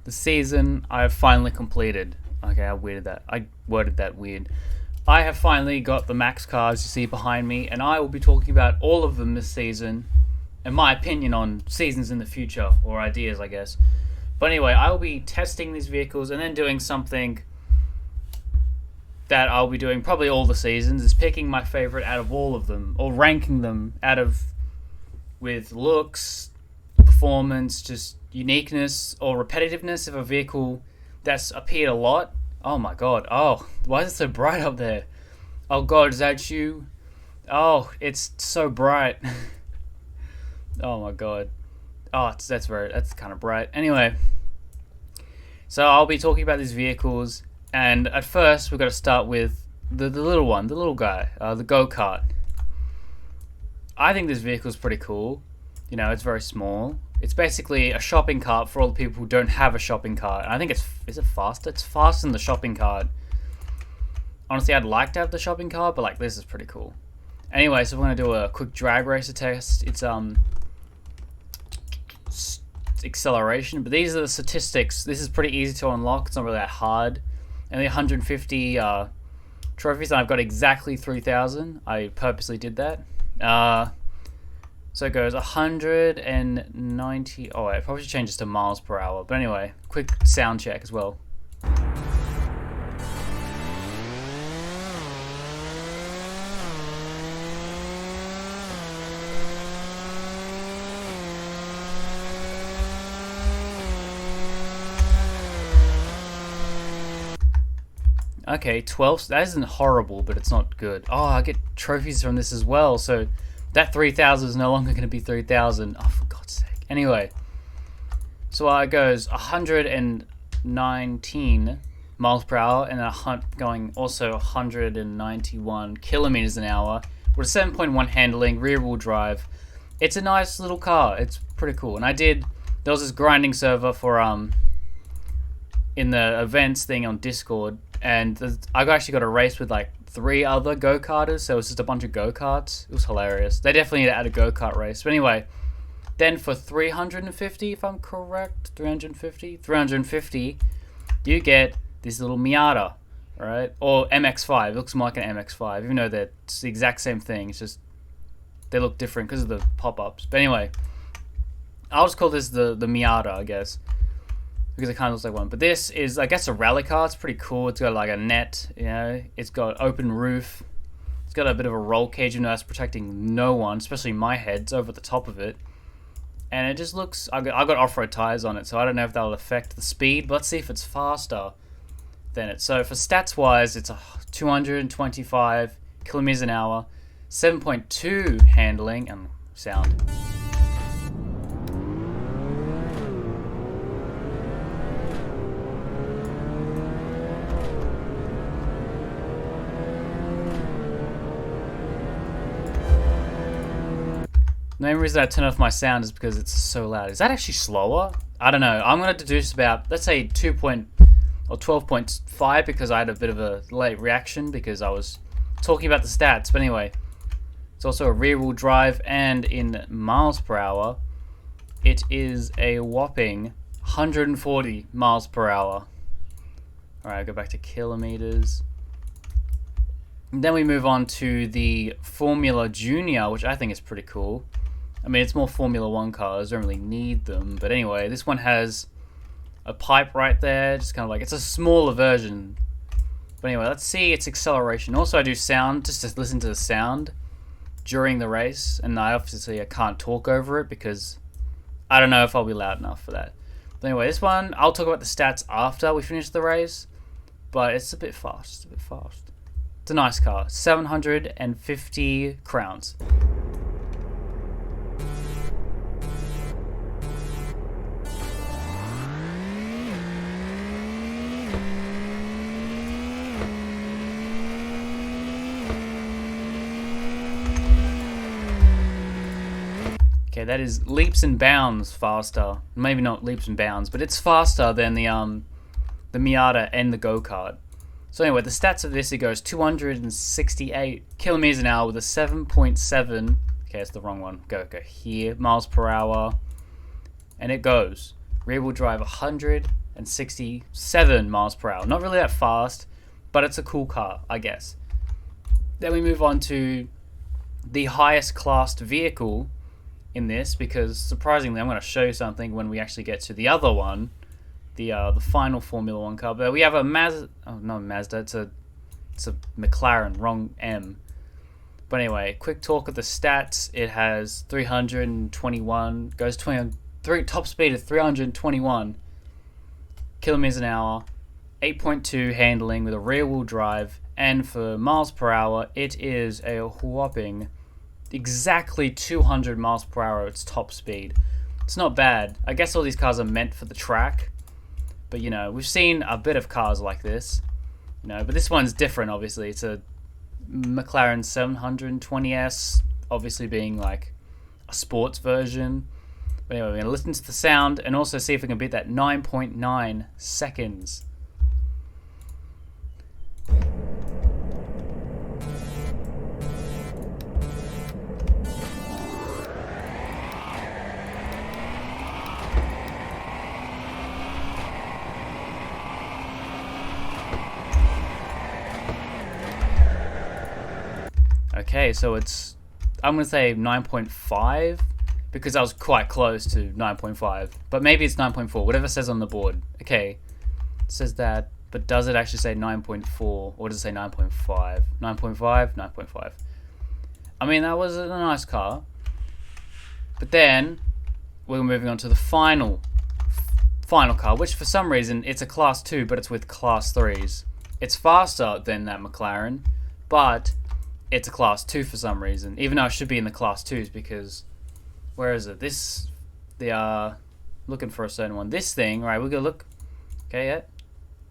the season I have finally completed. Okay, I worded that weird. I have finally got the max cars you see behind me, and I will be talking about all of them this season, and my opinion on seasons in the future, or ideas, I guess. But anyway, I will be testing these vehicles and then doing something that I'll be doing probably all the seasons, is picking my favorite out of all of them, or ranking them out of with looks, performance, just uniqueness, or repetitiveness of a vehicle that's appeared a lot. Oh my god. Oh, why is it so bright up there? Oh god, is that you? Oh, it's so bright. Oh my god. Oh, that's kind of bright. Anyway, so I'll be talking about these vehicles, and at first we've got to start with the little one, the little guy, the go-kart. I think this vehicle is pretty cool. You know, it's very small. It's basically a shopping cart for all the people who don't have a shopping cart. And I think is it faster? It's faster than the shopping cart. Honestly, I'd like to have the shopping cart, but like this is pretty cool. Anyway, so we're gonna do a quick drag racer test. It's acceleration, but these are the statistics. This is pretty easy to unlock. It's not really that hard. Only 150 trophies, and I've got exactly 3,000. I purposely did that. So it goes 190. Oh, I probably should change this to miles per hour. But anyway, quick sound check as well. Okay, 12. That isn't horrible, but it's not good. Oh, I get trophies from this as well, so that 3,000 is no longer going to be 3,000. Oh, for God's sake. Anyway, so it goes 119 miles per hour and going also 191 kilometers an hour with a 7.1 handling, rear-wheel drive. It's a nice little car. It's pretty cool. And there was this grinding server for in the events thing on Discord, and I actually got a race with like 3 other go-karters, so it was just a bunch of go-karts. It was hilarious. They definitely need to add a go-kart race. But anyway, then for 350, if I'm correct, 350, you get this little Miata, right? Or MX-5. It looks more like an MX-5, even though they're the exact same thing. It's just they look different because of the pop-ups. But anyway, I'll just call this the Miata, I guess, because it kind of looks like one. But this is, I guess, a rally car. It's pretty cool. It's got like a net, you know. It's got open roof. It's got a bit of a roll cage, you know, that's protecting no one, especially my head. It's over the top of it. And it just looks, I got off-road tires on it, so I don't know if that'll affect the speed. But let's see if it's faster than it. So for stats-wise, it's 225 kilometers an hour, 7.2 handling and sound. The main reason I turn off my sound is because it's so loud. Is that actually slower? I don't know. I'm going to deduce about, let's say 12.5 because I had a bit of a late reaction because I was talking about the stats. But anyway, it's also a rear-wheel drive, and in miles per hour, it is a whopping 140 miles per hour. Alright, I'll go back to kilometers. And then we move on to the Formula Junior, which I think is pretty cool. I mean, it's more Formula 1 cars, don't really need them. But anyway, this one has a pipe right there, just kind of like, it's a smaller version. But anyway, let's see its acceleration. Also, I do sound, just to listen to the sound during the race. And I can't talk over it because I don't know if I'll be loud enough for that. But anyway, this one, I'll talk about the stats after we finish the race. But it's a bit fast, It's a nice car, 750 crowns. Okay, that is leaps and bounds faster. Maybe not leaps and bounds, but it's faster than the Miata and the go-kart. So anyway, the stats of this, it goes 268 kilometers an hour with a 7.7. Okay, that's the wrong one. Go here, miles per hour, and it goes rear-wheel drive 100 167 miles per hour. Not really that fast, but it's a cool car, I guess. Then we move on to the highest classed vehicle in this, because surprisingly, I'm going to show you something when we actually get to the other one, the final Formula One car. But we have a Mazda. Oh, not Mazda. It's a McLaren. Wrong M. But anyway, quick talk of the stats. It has 321. Goes top speed of 321 kilometers an hour. 8.2 handling with a rear-wheel drive, and for miles per hour, it is a whopping exactly 200 miles per hour. Its top speed. It's not bad. I guess all these cars are meant for the track, but you know, we've seen a bit of cars like this, you know, but this one's different. Obviously, it's a McLaren 720S, obviously being like a sports version. But anyway, we're going to listen to the sound and also see if we can beat that 9.9 seconds. Okay, so it's, I'm going to say 9.5, because I was quite close to 9.5, but maybe it's 9.4, whatever it says on the board. Okay, it says that, but does it actually say 9.4, or does it say 9.5? 9.5, 9.5. I mean, that was a nice car, but then we're moving on to the final car, which for some reason, it's a Class 2, but it's with Class 3s. It's faster than that McLaren, but it's a Class 2 for some reason, even though it should be in the Class 2s, because where is it? This, they are looking for a certain one. This thing, right, we're gonna look. Okay, yeah,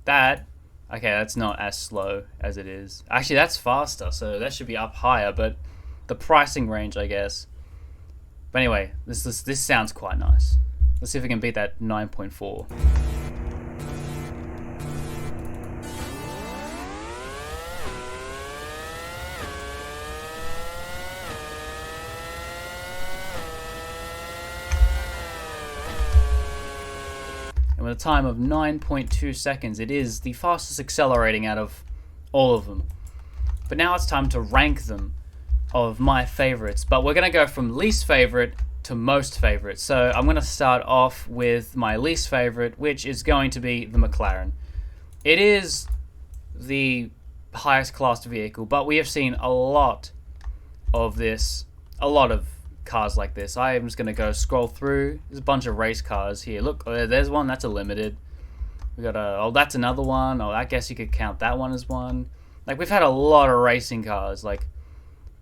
that, okay, that's not as slow as it is. Actually, that's faster, so that should be up higher, but the pricing range, I guess. But anyway, this sounds quite nice. Let's see if we can beat that 9.4. And with a time of 9.2 seconds, it is the fastest accelerating out of all of them. But now it's time to rank them of my favorites. But we're going to go from least favorite to most favorite. So I'm going to start off with my least favorite, which is going to be the McLaren. It is the highest classed vehicle, but we have seen a lot of this, a lot of cars like this. I am just going to go scroll through. There's a bunch of race cars here. Look, there's one. That's a limited. We got a, oh, that's another one. Oh, I guess you could count that one as one. Like, we've had a lot of racing cars. Like,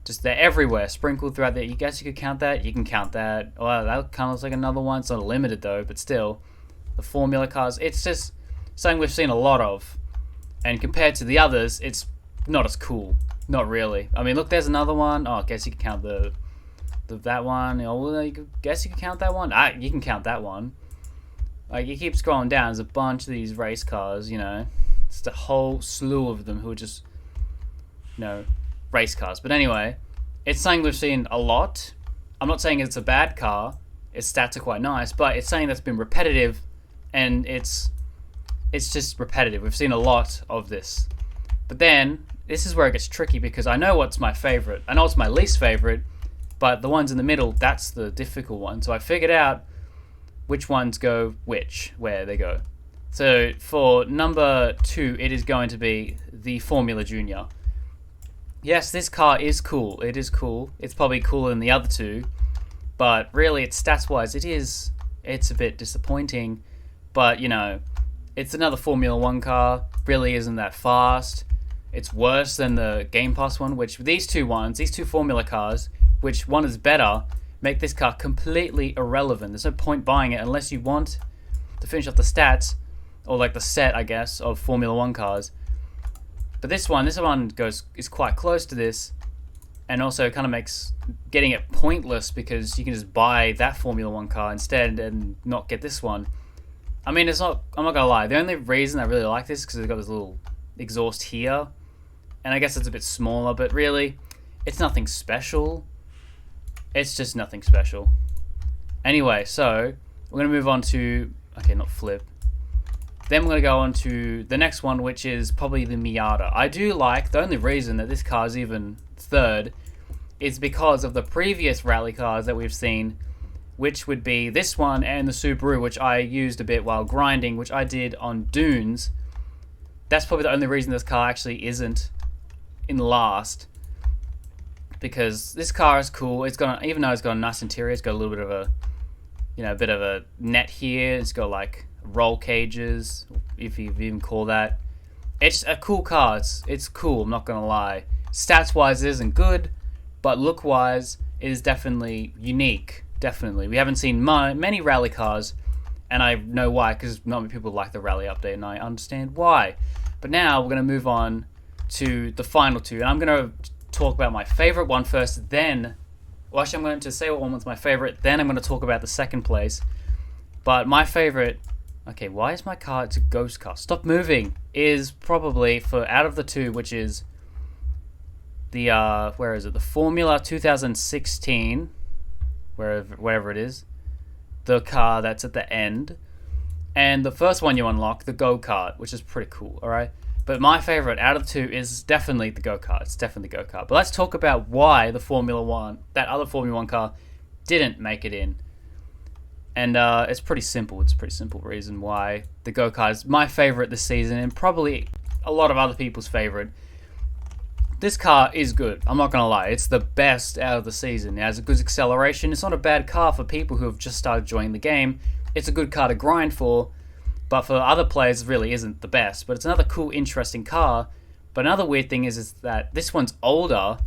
just they're everywhere, sprinkled throughout there. You guess you could count that? You can count that. Oh, that kind of looks like another one. It's not a limited, though, but still. The Formula cars, it's just something we've seen a lot of. And compared to the others, it's not as cool. Not really. I mean, look, there's another one. Oh, I guess you can count that one. Oh, well, guess you can count that one. You can count that one. Like, you keep scrolling down, there's a bunch of these race cars, you know. It's a whole slew of them who are just, you know, race cars. But anyway, it's something we've seen a lot. I'm not saying it's a bad car. Its stats are quite nice, but it's something that's been repetitive, and it's just repetitive. We've seen a lot of this. But then, this is where it gets tricky, because I know what's my favorite. I know it's my least favorite, but the ones in the middle, that's the difficult one. So I figured out which ones go where they go. So for number 2, it is going to be the Formula Junior. Yes, this car is cool. It is cool. It's probably cooler than the other two, but really, it's stats-wise, it's a bit disappointing. But you know, it's another Formula 1 car. Really isn't that fast. It's worse than the Game Pass one, which these two Formula cars, which one is better, make this car completely irrelevant. There's no point buying it unless you want to finish off the stats, or like the set, I guess, of Formula 1 cars. But this one is quite close to this, and also kind of makes getting it pointless, because you can just buy that Formula 1 car instead and not get this one. I mean, I'm not gonna lie, the only reason I really like this is because it's got this little exhaust here, and I guess it's a bit smaller, but really, it's nothing special. It's just nothing special. Anyway, so we're going to move on to, okay, not flip. Then we're going to go on to the next one, which is probably the Miata. I do like, the only reason that this car is even third is because of the previous rally cars that we've seen, which would be this one and the Subaru, which I used a bit while grinding, which I did on Dunes. That's probably the only reason this car actually isn't in last, because this car is cool. It's got, even though it's got a nice interior, it's got a little bit of a, a bit of a net here. It's got like roll cages, if you even call that. It's a cool car. It's cool, I'm not gonna lie. Stats wise it isn't good, but look wise it is definitely unique. Definitely, we haven't seen many rally cars, and I know why, because not many people like the rally update, and I understand why. But now we're gonna move on to the final two, and I'm gonna talk about my favorite one first, then actually I'm going to say what one was my favorite, then I'm going to talk about the second place. But my favorite, okay, why is my car, it's a ghost car, stop moving, is probably, for out of the two, which is the where is it, the Formula 2016, wherever it is, the car that's at the end, and the first one you unlock, the go-kart, which is pretty cool. Alright, but my favorite out of the two is definitely the go-kart. It's definitely the go-kart. But let's talk about why the Formula 1, that other Formula 1 car, didn't make it in. And it's pretty simple. It's a pretty simple reason why the go-kart is my favorite this season, and probably a lot of other people's favorite. This car is good. I'm not going to lie. It's the best out of the season. It has a good acceleration. It's not a bad car for people who have just started enjoying the game. It's a good car to grind for. But for other players, it really isn't the best. But it's another cool, interesting car. But another weird thing is that this one's older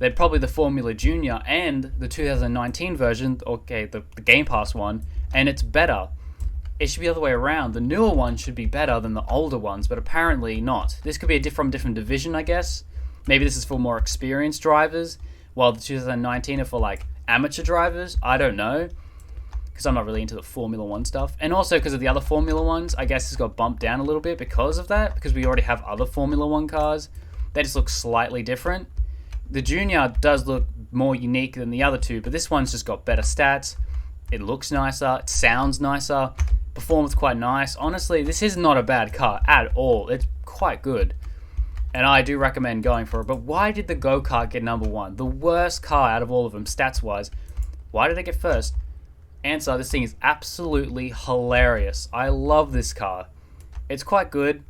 than probably the Formula Junior and the 2019 version, okay, the Game Pass one, and it's better. It should be the other way around. The newer one should be better than the older ones, but apparently not. This could be from a different division, I guess. Maybe this is for more experienced drivers, while the 2019 are for like amateur drivers. I don't know, because I'm not really into the Formula 1 stuff. And also because of the other Formula 1s, I guess it's got bumped down a little bit because of that, because we already have other Formula 1 cars. They just look slightly different. The Junior does look more unique than the other two, but this one's just got better stats. It looks nicer, it sounds nicer, performs quite nice. Honestly, this is not a bad car at all. It's quite good, and I do recommend going for it. But why did the go-kart get number one? The worst car out of all of them, stats-wise. Why did it get first? Answer, this thing is absolutely hilarious. I love this car. It's quite good.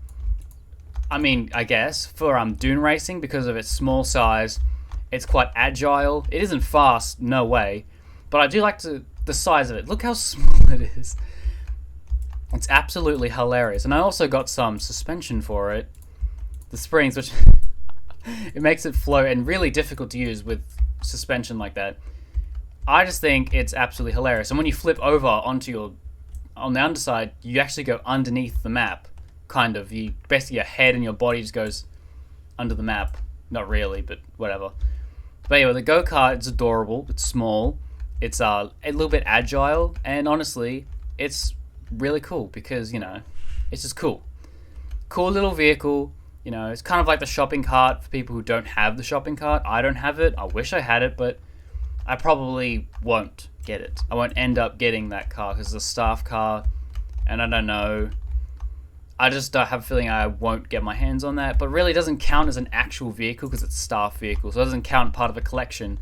I mean, I guess, for dune racing, because of its small size, it's quite agile. It isn't fast, no way. But I do like the size of it. Look how small it is. It's absolutely hilarious. And I also got some suspension for it. The springs, which it makes it float and really difficult to use with suspension like that. I just think it's absolutely hilarious. And when you flip over on the underside, you actually go underneath the map. Kind of. Basically your head and your body just goes under the map. Not really, but whatever. But anyway, the go-kart, it's adorable. It's small. It's a little bit agile. And honestly, it's really cool because, it's just cool. Cool little vehicle. It's kind of like the shopping cart for people who don't have the shopping cart. I don't have it. I wish I had it, but I probably won't get it. I won't end up getting that car because it's a staff car, and I don't know. I just have a feeling I won't get my hands on that, but really it doesn't count as an actual vehicle because it's a staff vehicle, so it doesn't count part of a collection.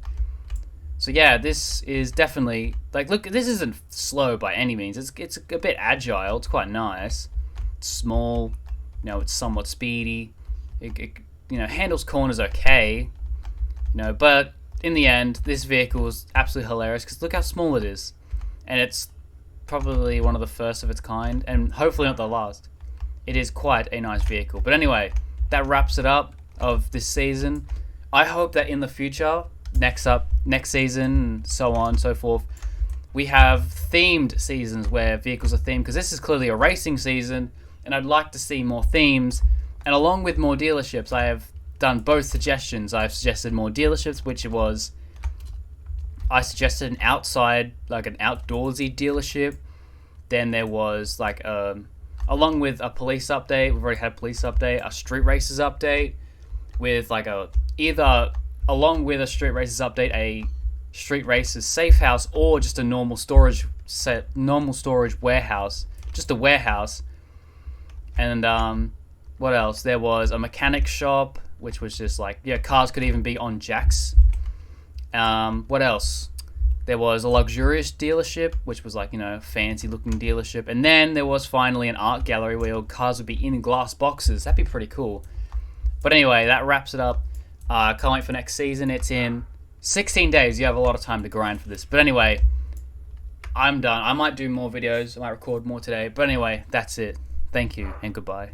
So yeah, this is definitely, look, this isn't slow by any means. It's a bit agile. It's quite nice. It's small. It's somewhat speedy. It handles corners okay. But in the end, this vehicle is absolutely hilarious because look how small it is. And it's probably one of the first of its kind, and hopefully not the last. It is quite a nice vehicle. But anyway, that wraps it up of this season. I hope that in the future, next season, and so on and so forth, we have themed seasons where vehicles are themed, because this is clearly a racing season, and I'd like to see more themes. And along with more dealerships, I have done both suggestions. I've suggested more dealerships, I suggested an outside, like an outdoorsy dealership. Then there was along with a police update, we've already had a police update, a street races update, with along with a street races update, a street races safe house, or just a normal storage warehouse, just a warehouse. And what else? There was a mechanic shop, which was just like, yeah, cars could even be on jacks. What else? There was a luxurious dealership, which was like, fancy looking dealership. And then there was finally an art gallery where your cars would be in glass boxes. That'd be pretty cool. But anyway, that wraps it up. Can't wait for next season. It's in 16 days. You have a lot of time to grind for this. But anyway, I'm done. I might do more videos. I might record more today. But anyway, that's it. Thank you and goodbye.